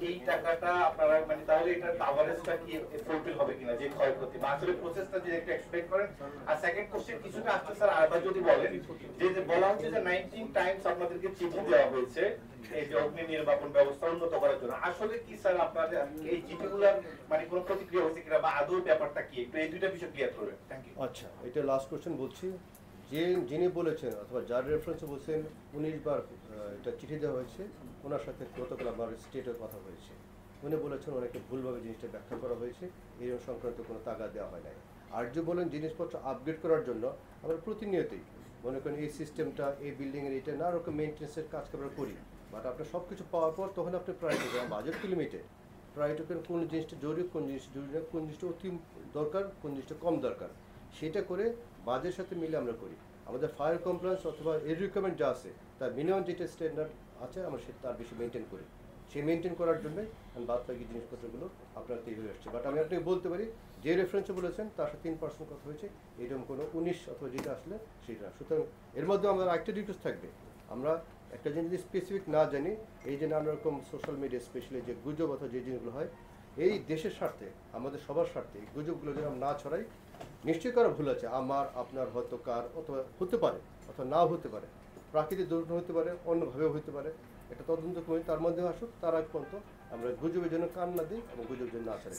এই টাকাটা আপনারা মানে তাহলে এটা কভারেজটা কি ফুলফিল হবে কিনা যে ক্ষয়ক্ষতি বা আসলে প্রসেসটা যে একটু এক্সপ্লেইন করেন। আর সেকেন্ড কোশ্চেন কিছুটা আসছে স্যার আরেকবার যদি বলেন যে বলা হচ্ছে যে 19 টাইমস আপনাদেরকে চিঠি দেওয়া হয়েছে এই যে অগ্নি নির্বাপন ব্যবস্থা উন্নত করার জন্য, আসলে কি স্যার আপনাদের এই চিঠিগুলোর মানে কোনো প্রতিক্রিয়া হয়েছে কিনা বা আদৌ ব্যাপারটা কি একটু এই দুইটা বিষয় ক্লিয়ার করবেন। Thank you. আচ্ছা, এটা লাস্ট কোশ্চেন বলছি। যিনি বলেছেন অথবা যার রেফারেন্সে বলছেন 19 বার এটা চিঠি দেওয়া হয়েছে, ওনার সাথে গতকাল আমার স্টেটের কথা হয়েছে। উনি বলেছেন অনেকে ভুলভাবে জিনিসটা ব্যাখ্যা করা হয়েছে, এই সংক্রান্ত কোনো তাগাদ দেওয়া হয় নাই। আর যে বলেন জিনিসপত্র আপগ্রেড করার জন্য আমরা প্রতিনিয়তই মনে করেন এই সিস্টেমটা এই বিল্ডিংয়ের এটা নানা রকম মেনটেন্সের কাজ আমরা করি, বাট আপনার সব কিছু পাওয়ার পর তখন আপনি প্রায়োরিটি দেন, বাজেট তো লিমিটেড, প্রায়োরিটি করেন কোন জিনিসটা জরুরি, কোন জিনিসটা জরুরি না, কোন জিনিসটা অতি দরকার, কোন জিনিসটা কম দরকার, সেটা করে বাজেটের সাথে মিলে আমরা করি। আমাদের ফায়ার কমপ্লেন্স অথবা এর রিকোয়ারমেন্ট যা আছে তার মিনিমাম যেটা স্ট্যান্ডার্ড আছে আমরা সেটা তার বেশি মেনটেন করি। সেই মেনটেন করার জন্যই আমি বাদ বাকি জিনিসপত্রগুলো আপনার তৈরি হয়ে আসছে। বাট আমি আপনাকে বলতে পারি যে রেফারেন্সে বলেছেন তার সাথে 3% কথা হয়েছে, এরকম কোনো 19 অথবা যেটা আসলে সেটা। সুতরাং এর মধ্যে আমাদের একটা রিকোয়েস্ট থাকবে, আমরা একটা জিনিস যদি স্পেসিফিক না জানি, এই যে নানা রকম সোশ্যাল মিডিয়া স্পেশালি যে গুজব অথবা যে জিনিসগুলো হয়, এই দেশের স্বার্থে আমাদের সবার স্বার্থে এই গুজবগুলো যেন আমরা না ছড়াই। নিশ্চয়ই কারো ভুল আছে, আমার আপনার হয়তো কার অথবা হতে পারে অথবা নাও হতে পারে, প্রাকৃতিক দুর্ঘটনা হতে পারে, অন্যভাবেও হতে পারে, এটা তদন্ত করে তার মধ্যে আসুক, তার আগ পর্যন্ত আমরা গুজবের জন্য কান না দিই এবং গুজবের জন্য না ছাড়ি।